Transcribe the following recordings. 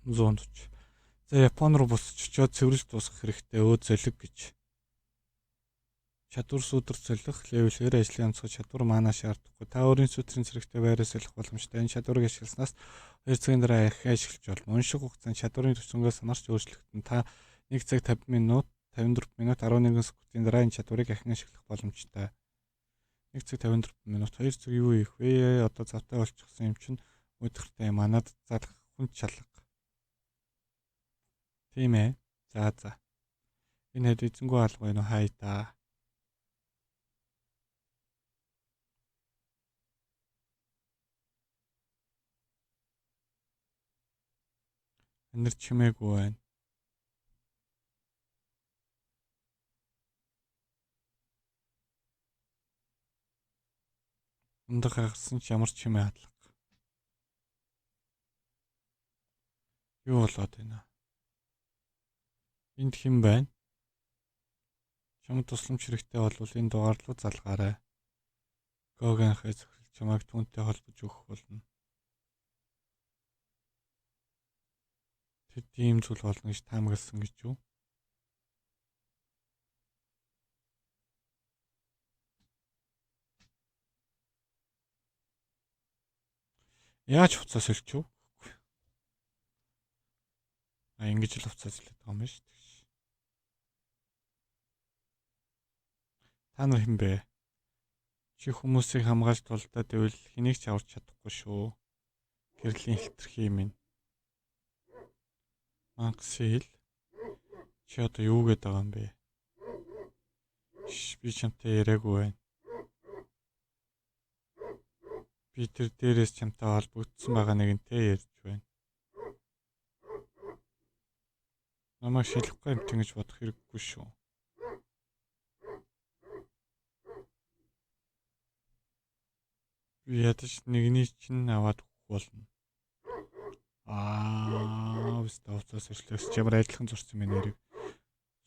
140. За Япон руу босч очиод цэвэрлж дуусгах хэрэгтэй өө зөлөг гэж. Чадвар сүудэр солих левелээр ажлын онцгой чадвар маана шаардахгүй. Та өөрийн сүтрийн зэрэгтэй байраа солих боломжтой. Энэ чадварыг ашигласнаас 2 цагийн дараа их ашиглаж болно. Унших хугацаанд чадварын түвшингээс хамаарч өөрчлөгдөн. Та 1 цаг 50 минут, 54 минут, 11 секундын дараа энэ чадварыг ахин ашиглах боломжтой. 1 цаг 54 минут, 2 цаг юу ийх вэ? Одоо завтай болчихсон юм чинь өдөртэй манад залах хүн чалга. Тийм ээ. За. Энэ хэд эзэнгүү алга байна уу хай та. Энэр чимээгүй байна. Ундах хагарсан ч ямар ч чимээ хадлага. Юу болоод байна? Энд хэн байна? Чамд тусламж хэрэгтэй болвол энэ дугаар руу залгаарай. Гоген хай зөвхөлж чамайг түүнтэй холбож өгөх болно. Тэд ийм зүйл болно гэж таамагласан гэж юу? Яаж хуцаа сольчих вэ? Ингэж л хуцаа солиод байгаа юм байна шүү дээ. Та нар хэн бэ? Чи хүмүүсийг хамгаалж тулдаад ивэл хэнийг ч аварч чадахгүй шүү. Гэрлийн хитрхи минь. Максил. Чи одоо юу гээд байгаа юм бэ? Би чамтай яриаггүй байна. Би тэр дээрээс чамтай холбогдсон байгаа нэгэнтэй ярьж байна. Намайг шалахгүй юм тэгж бодох хэрэггүй шүү. Би ядаж нэгний чинь аваад өгөх болно. Өстө уцаас өчлөөс чамар адилхан зурсан минь нэрийг.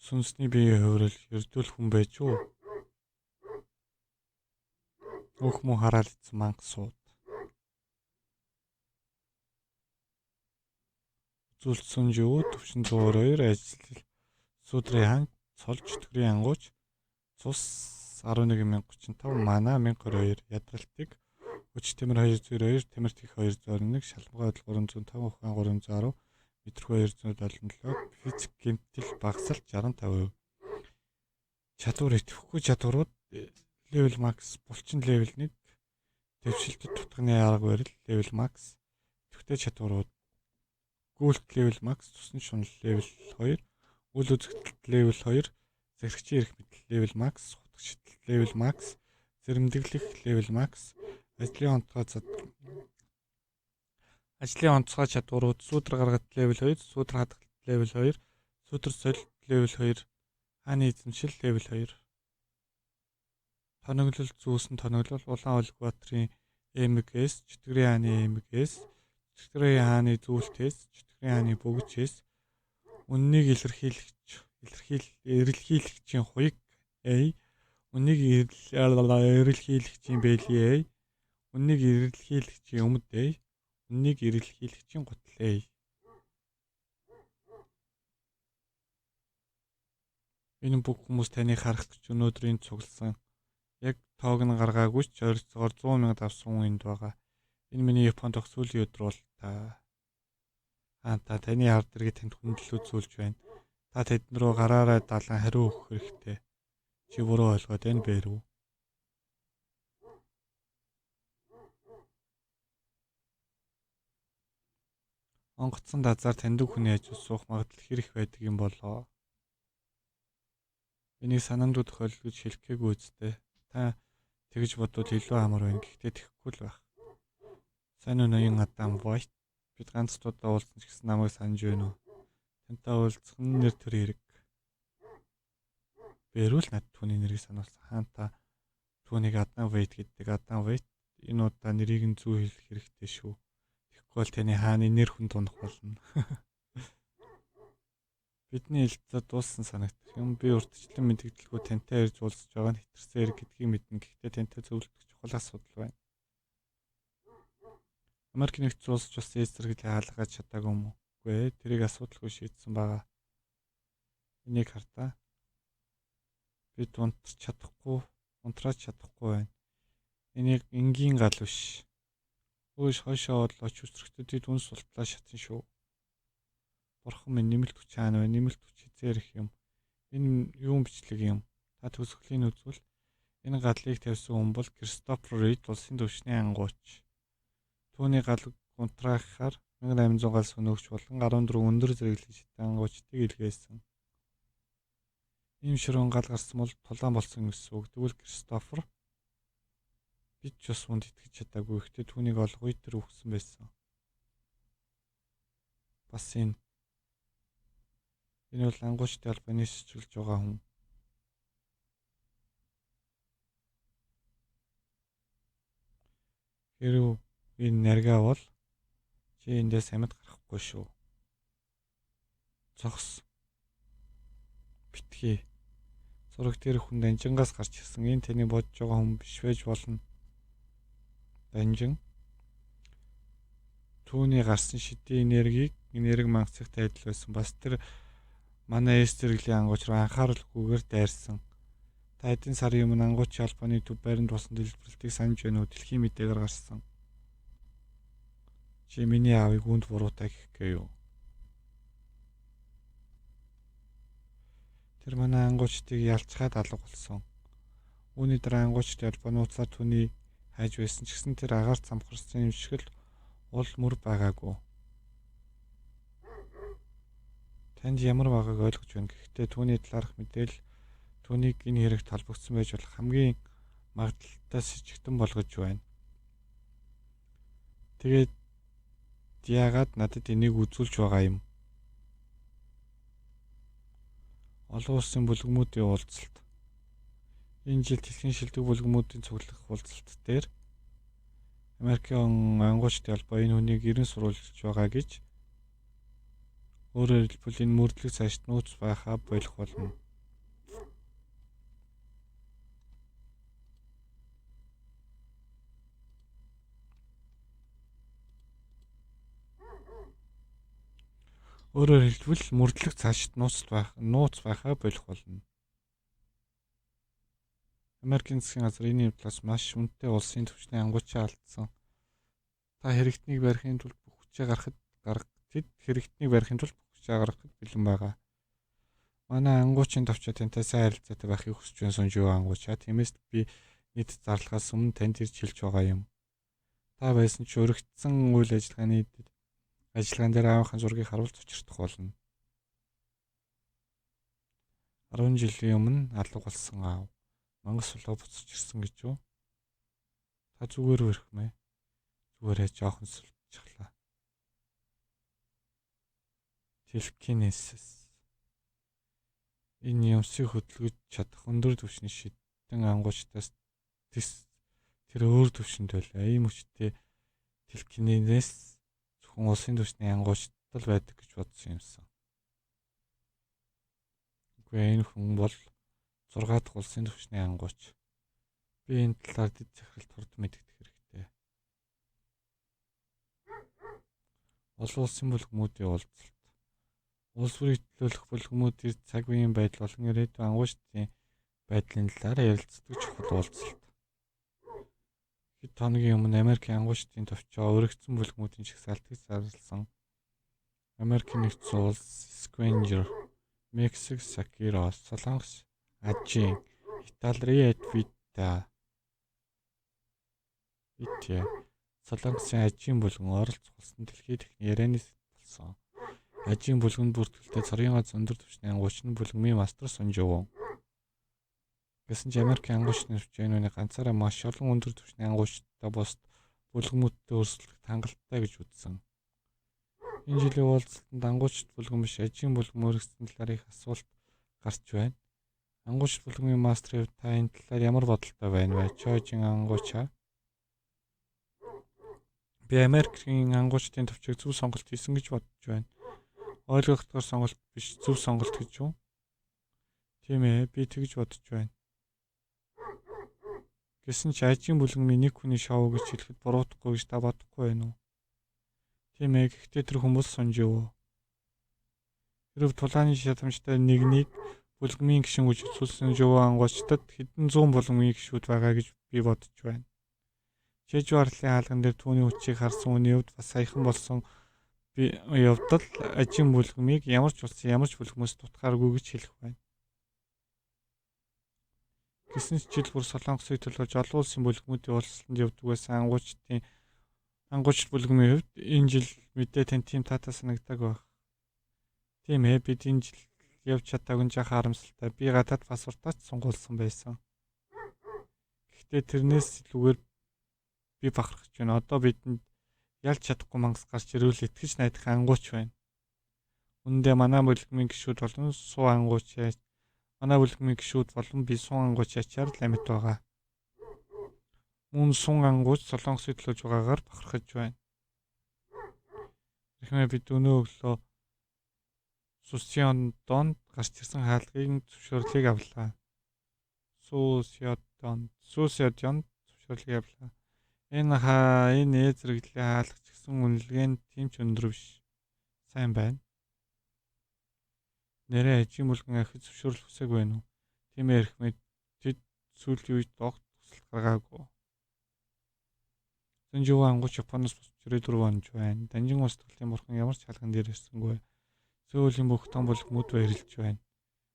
Сүнсний биеийн хувирал ердүүл хүн байж юу? Өөх мөн хараал идсэн мангасууд. Зүйлсэн юу төвшин 102 ажил сүдрийн хан цолж төкрийн ангууч цус 11035 мана 1022 ядралтыг өч тэмэр 202 тэмэрт их 201 шалмгай 305 ухаан 310 метрхүү 277 физик гэмтэл багсалт 65%. Чадвар идэвхгүй чадварууд level max булчин level 1 дэвшилтэд тутганы арга барил level max идэвхтэй чадварууд гүйлт level max тусны шунал level 2 үл үзэгдэлт level 2 зэрэгчийн эрх мэдэл level max хутагчдал level max зэрэмдэглэх level max ажлын онцгой чадварууд сүүдэр гаргат level 2 сүүдэр хадгалт level 2 сүүдэр солилт level 2 хааны эзэмшил level 2 тоноглол зүүсэн тоноглол улаан олиг батрын MGS чөтгөрийн хааны MGS чөтгөрийн хааны зүйлтээс чөтгөрийн хааны бөгжээс үннийг эрэлхийлэгчийн хуйг A үннийг эрэлхийлэгчийн бэлий A үннийг эрэлхийлэгчийн өмд A үннийг эрэлхийлэгчийн гутал A. Энэ бүх хүмүүс таныг харах гэж өнөөдрийн цугласан яг тоог нь гаргаагүй ч ойролцоогоор 100,000 авсан хүн энд байгаа. Энэ миний Японд дох сүүлийн өдөр бол та таны ард иргэд танд хүндлэл үзүүлж байна. Та тэдэн рүү гараараа далан хариу өгөх хэрэгтэй. Чи буруу ойлгоод байна бэ рүү? Онгоцсон дазаар таньдаг хүний ажил суух магадлал хэр их байдаг юм болоо. Энийг санамдгүй тохиолдол гэж хэлэх гээгүй үстэй. Та тэгж бодвол илүү амар байна. Гэхдээ тэхгүй л байх. Сайн уу ноён Адам Вайт? Бид ганц удаа уулзсан ч гэсэн намайг санаж байна уу? Тантай уулзах нь нэр төр хэрэг. Бэрүүл над түүний нэрийг сануулсан. Хаан та түүнийг Адам Вайт гэдэг. Адам Вайт энэ удаа нэрийг нь зүү хэлэх хэрэгтэй шүү. Тэгэхгүй бол таны хааны нэр хүн тунах болно. Бидний хэлцээ дууссан санагдах юм. Би урьдчилан мэдэгдэлгүй тантай ярьж уулзж байгаа нь хэтэрсэн хэрэг гэдгийг мэднэ. Гэхдээ тантай зөвлөлдөх чухал асуудал байна. Америк нэгдсэн улс бас эсрэг хаалгаж чадаагүй юм уу? гэхгүй. Тэрийг асуудалгүй шийдсэн байгаа. Энийг хартаа. Бид унтраач чадахгүй байна. Энийг энгийн гал биш. Өөш хойшоо одлооч үсрэхтүүдийг үнс султлаа шатсан шүү. Бурхан минь нэмэлт хүч хаана вэ? Нэмэлт хүч хизээрх юм. Энэ юун бичлэг юм? Та төсөглийг үзвэл энэ галыг тавьсан хүн бол Кристофер Рид улсын төвчний ангууч. Түүний гал унтраахаар 1800 гал сөнөөгч болон 14 өндөр зэрэглэлийн шатны ангуучдыг илгээсэн. Ийм ширүүн гал гарсан бол тулаан болсон гэсэн үг. Тэгвэл Кристофер бид ч бас үнд итгэж чадаагүй. Гэхдээ түүнийг олгоё тэр үхсэн байсан. Бас энэ бол ангуучдын албаны сэтжүүлж байгаа хүн. Хэрв энэ наргаа бол чи эндээс амьд гарахгүй шүү. Зогс. Битгий. Зураг дээр хүн данжингаас гарч ирсэн. Энэ таны бодож байгаа хүн биш байж болно. Данжин. Түүний гарсан шидийн энерги мангацтай адил байсан. Бас тэр манай эсрэглийн ангууч руу анхааралгүйгээр дайрсан. Та эдийн сарын өмнө ангуучийн албаны төв байранд болсон дэлбэрэлтийг санаж байна уу? Дэлхийн мэдээгээр гарсан. Чи миний аавыг үүнд буруутай гэх юу? Тэр манай ангуучдыг ялцгаад алга болсон. Үүний дараа ангуучдын албаны уцаар түүний хайж байсан ч гэсэн тэр агаар цамхарсан юм шиг л ул мөр байгаагүй. Танд ямар байгааг ойлгож байна. Гэхдээ түүний талаарх мэдээлэл түүнийг энэ хэрэгт холбогдсон байж болох хамгийн магадaltaй сэжигтэн болгож байна. Тэгээд яагаад надад энийг үзүүлж байгаа юм? Олон улсын бүлгэмүүдийн уулзалт. Энэ жил дэлхийн шилдэг бүлгэмүүдийн цуглах уулзалт дээр Америкийн ангуучдын албаа энэ хүнийг ерэн сурвалжилж байгаа гэж өөрөөр хэлбэл энэ мөрдлөг цаашд нууц байхаа болох болно. Өөрөөр хэлбэл мөрдлөг цаашд нууц байхаа болох болно. Америкийн засгийн газар энэ талаас маш үнэтэй улсын түвшний ангуучаа алдсан. Та хэрэгтнийг барихын тулд бүх хүчээ гаргахад бэлэн байгаа. Манай ангуучийн товчоо тантай сайн харилцаатай байхыг хүсэж байна Сүнжүү ангуучаа. Тиймээс би нийт зарлагаас өмнө танд ирж хэлж байгаа юм. Та байсан ч өргөцсөн үйл ажиллагаан дээр аавынхаа зургийг харуулж учирдах болно. 10 жилийн өмнө алга болсон аав. Мангас сулаа буцаж ирсэн гэж юу? Та зүгээр өрхмэ. Зүгээрээ жоохон сулчихлаа. Телекинезис. Энэ юмсыг хөдөлгөж чадах өндөр түвшний шидэн ангуучтаас тэр өөр түвшинд байлаа. Ийм хүчтэй телекинезис зөвхөн улсын түвшний ангуучтал байдаг гэж бодсон юмсан. Үгүй энэ хүн бол 6 дахь улсын түвшний ангууч. Би энэ талаар дэд захиралд хурд мэдэгдэх хэрэгтэй. Олон улсын бүлгэмүүдийн уулзалт. Улс бүрийг төлөөлөх бүлгэмүүдийн цаг үеийн байдал болон ирээдүйн ангуучдын байдлын талаар ярилцдаг чухал уулзалт. Хэд хоногийн өмнө Америкийн ангуучдын товчоо өргөцсөн бүлгэмүүдийн чагсаалтыг зарласан. Америкийн нэгдсэн улс, Сквенжер, Мексик, Сакирос, Солонгос, Ажийн, Итали, Солонгосын Ажийн бүлгэн оролцох болсон дэлхийн техник ярианы болсон. Ажийн бүлгэнд бүртгэлтэй цорын гац өндөр түвшний ангууч нь бүлгэмийн мастер Сүнжүү. Гэсэн ч Америкийн ангуучны төвчөөний ганцаараа маш олон өндөр түвшний ангуучтай бусд бүлгэмүүдтэй өрсөлдөх хангалттай гэж үзсэн. Энэ жилийн уулзалтанд ангуучд бүлгэм биш Ажийн бүлгэм өргөцсөн талаар их асуулт гарч байна. Ангуучд бүлгэмийн мастерын хувьд та энэ талаар ямар бодолтой байна вэ? Чойжин ангуучаа. Би Америкийн ангуучдын төвчийг зөв сонголт хийсэн гэж бодож байна. Ойлгогдохоор сонголт биш, зөв сонголт гэж юу? Тийм ээ, би тэгж бодож байна. Гэсэн ч Ажийн бүлгэмийн нэг хүний шоу гэж хэлэхэд буруутахгүй гэж та бодохгүй байна уу? Тийм ээ, гэхдээ тэр хүмүүс Сүнжүү. Хэрв тулааны шатамжтай нэгнийг бүлгэмийн гишүүн гэж үзүүлсэн Жуван ангуучдад хэдэн зуун бүлгэмийн гишүүд байгаа гэж би бодож байна. Чежу арлын хаалган дээр түүний хүчийг харсан хүний хувьд бас саяхан болсон явдал ажин бүлгэмийг ямар ч улсын ямар ч бүлгэмээс дутгааргүй гэж хэлэх байна. Гэсэн ч жил бүр Солонгосыг төлөөлж олон улсын бүлгэмүүдийн уулзалтанд явдаг байсан ангуучд бүлгэмийн хувьд энэ жил мэдээ тань тийм таатай санагдаг байх. Тийм ээ, бид энэ жил явж чадаагүй нь жаахан харамсалтай. Би гадаад паспортаач сунгуулсан байсан. Гэхдээ тэрнээс илүүгээр би бахархаж байна. Одоо бидэнд ялж чадахгүй мангас гарч ирвэл итгэж найдах ангууч байна. Үндэ манай бүлгэмийн гишүүд болон суу ангуучаач. Манай бүлгэмийн гишүүд болон би сун ангуучаачаар л амьд байгаа. Мөн сун ангууч Солонгосыг төлөөж байгаагаар бахархаж байна. Эхмээ бид өнөө өглөө Сусьёдонд гарч ирсэн хаалгын зөвшөөрлийг авлаа. Сусьёдонд зөвшөөрлийг авлаа. Энэ зэрэглэлийн хаалгач гэсэн үнэлгээ нь тийм ч өндөр биш. Сайн байна. Нэрээ ажийн бүлгэн ахиж зөвшөөрөл хүсээг байна уу? Тийм ээ эхмээ тэд сүүлийн үед огт тусалт гаргаагүй. Сунжуу ангууч Японоос босч ирээд 4 онж байна. Данжин улс төрлийн бурхан ямар ч хаалган дээр ирсэнгүй. Сөүлийн бүх том бүлгэмүүд баярлж байна.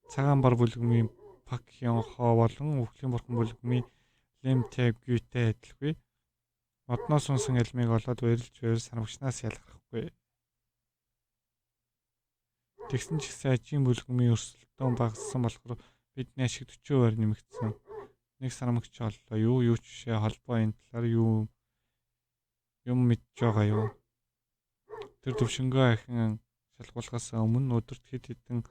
Цагаан бар бүлгэмийн Пак Хён Хо болон өвхлийн бурхан бүлгэмийн Лем Тэгүйтэй адилгүй. Модноос унсан элмийг олоод баярлж санамгчнаас ялгархгүй. Тэгсэн ч гэсэн ажийн бүлгэмийн өрсөлдөөн багассан болохоор бидний ашиг 40% нэмэгдсэн. Нэг санамгч оллоо. Юу ч бишээ холбоо энэ талаар юм мэдж байгаа юу? Тэр төвшнгөө ахин шалгуулахаас өмнө өдөрт хэд хэдэн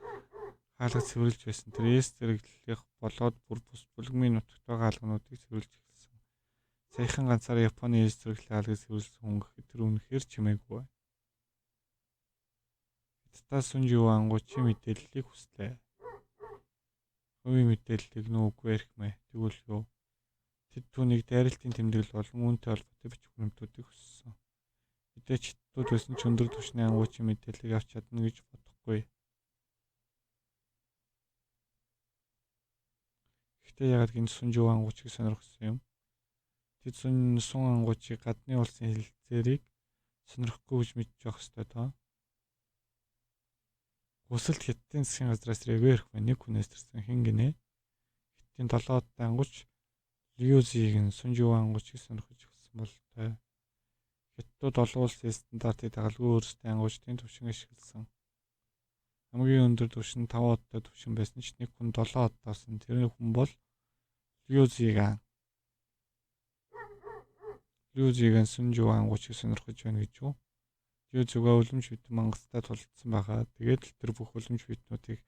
хаалга цэвэрлж байсан. Тэрээс зэрэглэх болоод бүр бус бүлгэмийн нутагт байгаа хаалгануудыг цэвэрлж эхэлсэн. Саяхан ганцаараа Японы эс зэрэглэх хаалгыг цэвэрлсэн хүн гэхэд тэр үнэхээр чимээгүй. Хятадаас Сунжуу ангуучийн мэдээллийг хүслээ. Хувийн мэдээллийг нүггүй ярихмэ. Тэгвэл юу? Тэд түүнийг дайралтын тэмдэглэл болон үүнтэй холбоотой бичих баримтуудыг хүссэн. Мэдээч хятадууд байсан ч өндөр түвшний ангуучийн мэдээллийг авч чадна гэж бодохгүй. Гэхдээ яагаад гинж Сунжуу ангуучийг сонирхсон юм? Тэд сун ангуучийг гадны улсын хэлэлцээрийг сонирхгүй гэж мэдж явах ёстой доо. Хүсэлт хятадын засгийн газраас ирээгүй ярих байна. Нэг хүнээс төрсэн хэн гинэ? Хятадын 7 удаа ангууч Льюзиг нь Сунжуу ангуучийг сонирхож эхэлсэн бол той. Хятадууд олон улсын стандартыг дагалгүй өөрсдийн ангуучдын түвшин ашигласан. Хамгийн өндөр түвшин 5 удаа түвшин байсан ч нэг хүн 7 удаасан. Тэр хүн бол Льюзиг. Льюзиг нь Сунжуу ангуучийг сонирхож байна гэж юу? Льюзигаа үлэмж битэн мангастай тулдсан байгаа. Тэгээд л тэр бүх үлэмж битнүүдийг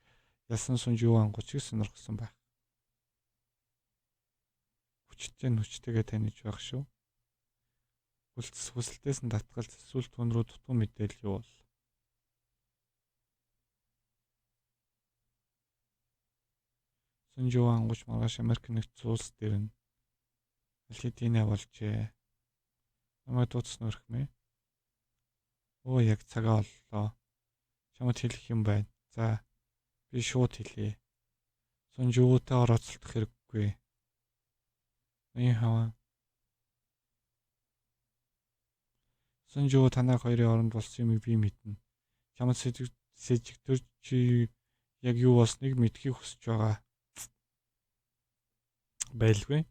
ялсан Сунжуу ангуучийг сонирхсон байх. Хүчтэйгээ таних байх шүү. Хүсэлтээс нь татгалж эсвэл түн рүү дутуу мэдээлэл юу бол? Сунжуу ангууч маргааш Америк нэгдсэн улс дээр нь аль хэдийн авалжээ. Намайг дуудсан өрхмээ. Оо яг цагаа оллоо. Чамд хэлэх юм байна. За би шууд хэлье. Сунжуутай орооцолдох хэрэггүй. Хаваа. Сунжуу танай хоёрын оронд болсон юмыг би мэднэ. Чамд сэжигтэр чи яг юу болсныг мэдхийг хүсэж байгаа. Байлгүй.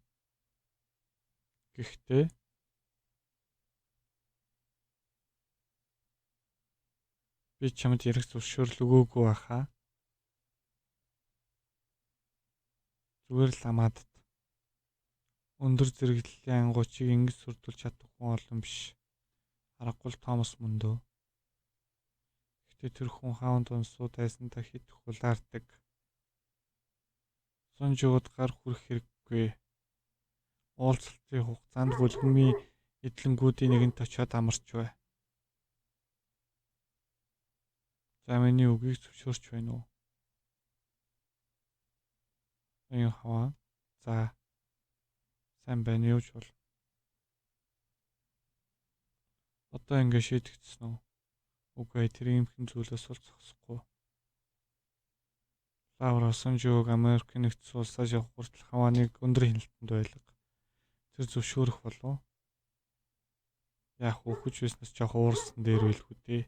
Гэхдээ би чамд ярих зөвшөөрөл өгөөгүй байхаа. Зүгээр л амаад өндөр зэрэглэлийн ангуучийг ингэж сүрдүүлж чадах хүн олон биш. Аргагүй л Томас мөн дөө. Гэхдээ тэр хүн хаунд унсуу дайсантаа хит хулаардаг. Сунжууд гар хүрэх хэрэггүй. Уулзалтын хугацаанд бүлгэмийн эдлэнгүүдийн нэгэнд очиод амарч бай. За миний үгийг зөвшөөрч байна уу? Аян хаваа. За. Сайн байна юу ч бол. Одоо ингэ шийдэгдсэн үү? Үгүй тэр юмхэн зүйлээс бол зогсохгүй. Лавр Осонжог Америкийн нэгдсэн улсаас явах хүртэл Хаваныг өндөр хяналтанд байлга. Тэр зөвшөөрөх болов. Яах вэ? Хүч бизнес жоох уурсан дээр байлгүй дээ.